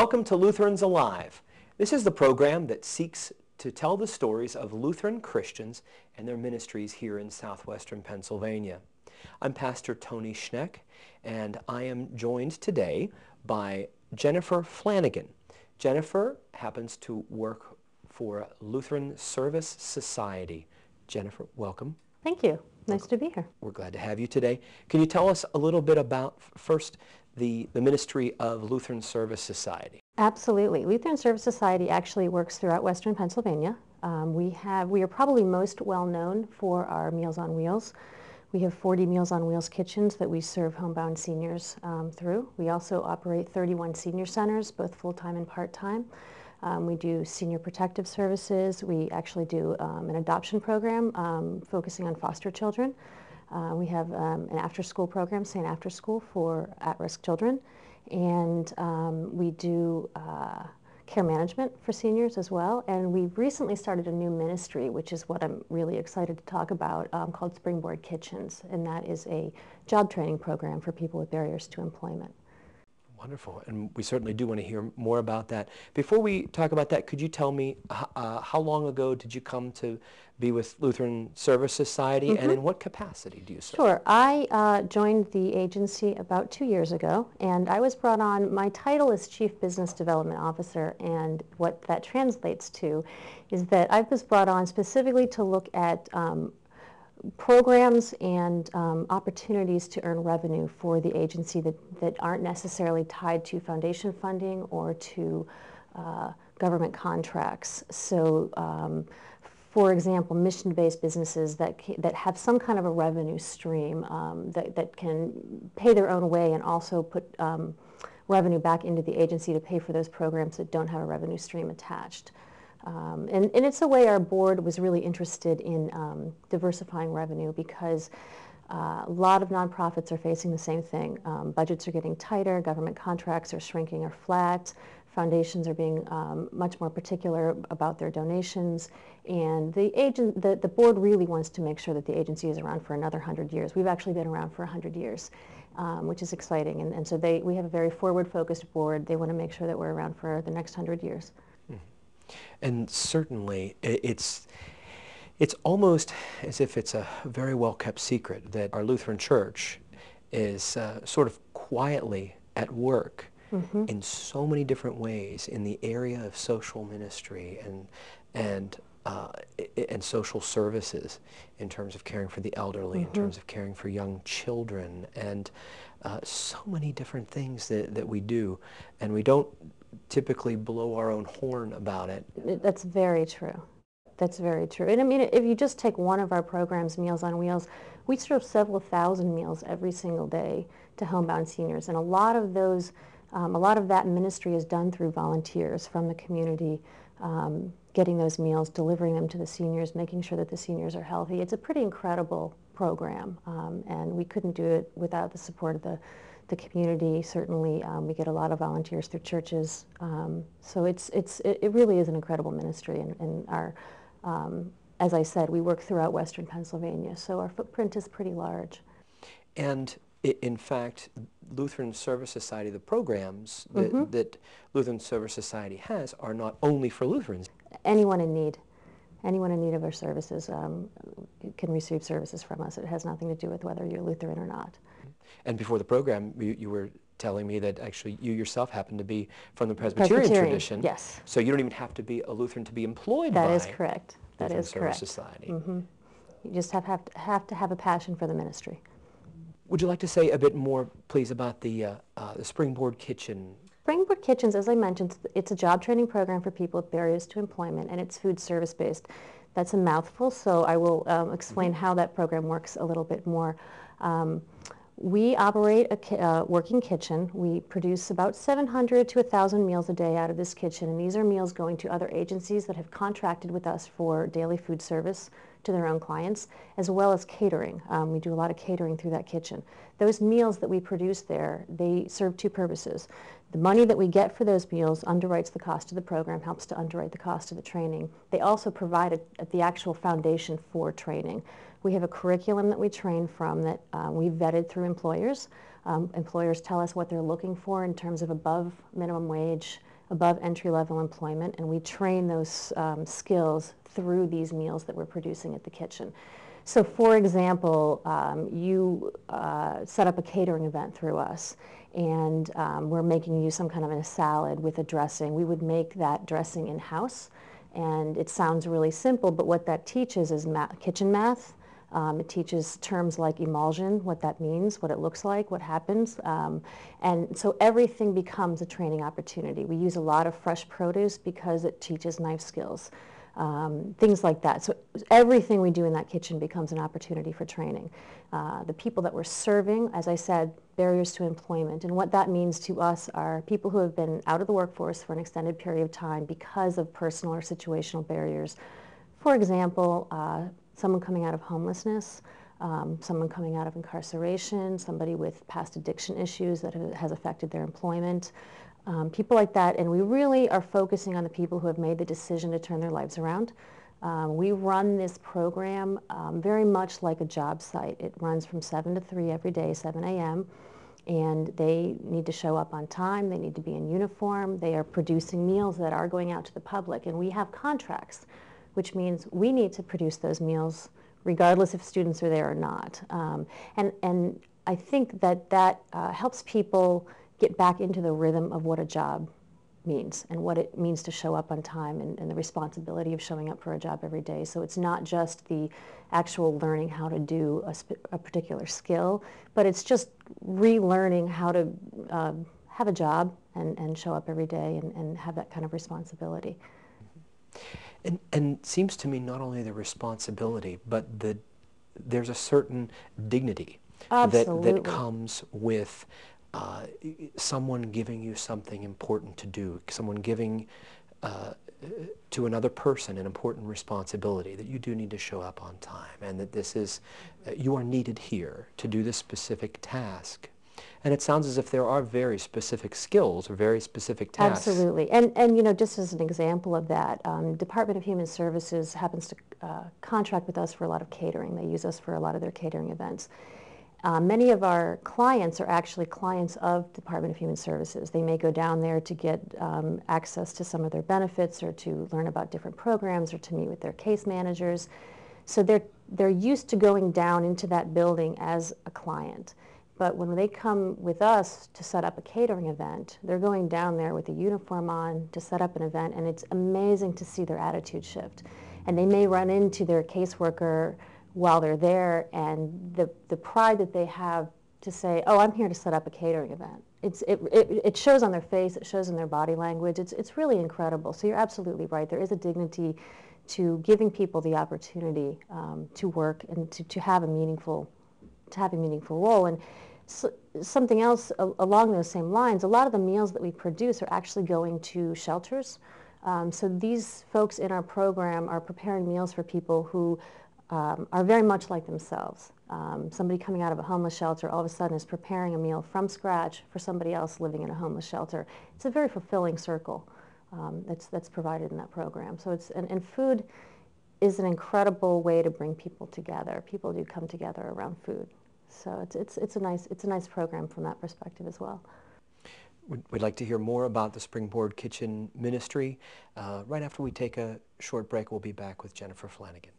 welcome to Lutherans Alive. This is the program that seeks to tell the stories of Lutheran Christians and their ministries here in southwestern Pennsylvania. I'm Pastor Tony Schneck, and I am joined today by Jennifer Flanagan. Jennifer happens to work for Lutheran Service Society. Jennifer, welcome. Thank you. Nice to be here. We're glad to have you today. Can you tell us a little bit about, first, the ministry of Lutheran Service Society? Absolutely. Lutheran Service Society actually works throughout western Pennsylvania. We are probably most well known for our Meals on Wheels. We have 40 Meals on Wheels kitchens that we serve homebound seniors through. We also operate 31 senior centers, both full-time and part-time. We do senior protective services. We actually do an adoption program focusing on foster children. We have an after-school program, St. After School, for at-risk children. And we do care management for seniors as well. And we've recently started a new ministry, which is what I'm really excited to talk about, called Springboard Kitchens. And that is a job training program for people with barriers to employment. Wonderful, and we certainly do want to hear more about that. Before we talk about that, could you tell me how long ago did you come to be with Lutheran Service Society, and in what capacity do you serve? Sure. I joined the agency about 2 years ago, and I was brought on. My title is Chief Business Development Officer, and what that translates to is that I was brought on specifically to look at programs and opportunities to earn revenue for the agency that aren't necessarily tied to foundation funding or to government contracts. So, for example, mission-based businesses that have some kind of a revenue stream that can pay their own way and also put revenue back into the agency to pay for those programs that don't have a revenue stream attached. And it's a way our board was really interested in diversifying revenue, because a lot of nonprofits are facing the same thing. Budgets are getting tighter, government contracts are shrinking or flat, foundations are being much more particular about their donations, and the board really wants to make sure that the agency is around for another 100 years. We've actually been around for 100 years, which is exciting, and so we have a very forward-focused board. They want to make sure that we're around for the next 100 years. And certainly, it's almost as if it's a very well-kept secret that our Lutheran Church is sort of quietly at work in so many different ways in the area of social ministry and social services, in terms of caring for the elderly, in terms of caring for young children, and so many different things that we do, and we don't typically blow our own horn about it. That's very true. That's very true. And I mean, if you just take one of our programs, Meals on Wheels, we serve several thousand meals every single day to homebound seniors, and a lot of that ministry is done through volunteers from the community, getting those meals, delivering them to the seniors, making sure that the seniors are healthy. It's a pretty incredible program, and we couldn't do it without the support of the community. Certainly, we get a lot of volunteers through churches, so it really is an incredible ministry, and our, as I said, we work throughout western Pennsylvania, so our footprint is pretty large. And in fact, Lutheran Service Society, the programs that Lutheran Service Society has are not only for Lutherans. Anyone in need of our services can receive services from us. It has nothing to do with whether you're Lutheran or not. And before the program, you were telling me that actually you yourself happen to be from the Presbyterian tradition. Yes. So you don't even have to be a Lutheran to be employed by That is correct. That Lutheran is Service correct. Society. You just have to have a passion for the ministry. Would you like to say a bit more, please, about the Springboard Kitchen? Springboard Kitchens, as I mentioned, it's a job training program for people with barriers to employment, and it's food service based. That's a mouthful, so I will explain how that program works a little bit more. We operate a working kitchen. We produce about 700 to 1,000 meals a day out of this kitchen, and these are meals going to other agencies that have contracted with us for daily food service to their own clients, as well as catering. We do a lot of catering through that kitchen. Those meals that we produce there, they serve two purposes. The money that we get for those meals underwrites the cost of the program, helps to underwrite the cost of the training. They also provide the actual foundation for training. We have a curriculum that we train from that we vetted through employers. Employers tell us what they're looking for in terms of above minimum wage above entry-level employment, and we train those skills through these meals that we're producing at the kitchen. So for example, you set up a catering event through us, and we're making you some kind of a salad with a dressing. We would make that dressing in-house, and it sounds really simple, but what that teaches is kitchen math. It teaches terms like emulsion, what that means, what it looks like, what happens. And so everything becomes a training opportunity. We use a lot of fresh produce because it teaches knife skills, things like that. So everything we do in that kitchen becomes an opportunity for training. The people that we're serving, as I said, barriers to employment. And what that means to us are people who have been out of the workforce for an extended period of time because of personal or situational barriers. For example, someone coming out of homelessness, someone coming out of incarceration, somebody with past addiction issues that has affected their employment, people like that. And we really are focusing on the people who have made the decision to turn their lives around. We run this program very much like a job site. It runs from 7 to 3 every day, 7 a.m., and they need to show up on time, they need to be in uniform, they are producing meals that are going out to the public, and we have contracts, which means we need to produce those meals regardless if students are there or not. And I think that helps people get back into the rhythm of what a job means and what it means to show up on time and the responsibility of showing up for a job every day. So it's not just the actual learning how to do a particular skill, but it's just relearning how to have a job and show up every day and have that kind of responsibility. And seems to me not only the responsibility, but there's a certain dignity that comes with someone giving you something important to do, someone giving to another person an important responsibility, that you do need to show up on time, and that this is, you are needed here to do this specific task. And it sounds as if there are very specific skills or very specific tasks. Absolutely. And you know, just as an example of that, Department of Human Services happens to contract with us for a lot of catering. They use us for a lot of their catering events. Many of our clients are actually clients of Department of Human Services. They may go down there to get access to some of their benefits or to learn about different programs or to meet with their case managers. So they're used to going down into that building as a client. But when they come with us to set up a catering event, they're going down there with a uniform on to set up an event, and it's amazing to see their attitude shift. And they may run into their caseworker while they're there, and the pride that they have to say, oh, I'm here to set up a catering event. It shows on their face, it shows in their body language. It's really incredible. So you're absolutely right. There is a dignity to giving people the opportunity to work and to have a meaningful role. And so, something else along those same lines, a lot of the meals that we produce are actually going to shelters. So these folks in our program are preparing meals for people who are very much like themselves. Somebody coming out of a homeless shelter all of a sudden is preparing a meal from scratch for somebody else living in a homeless shelter. It's a very fulfilling circle that's provided in that program. So and food is an incredible way to bring people together. People do come together around food. So it's a nice program from that perspective as well. We'd like to hear more about the Springboard Kitchen Ministry. Right after we take a short break, we'll be back with Jennifer Flanagan.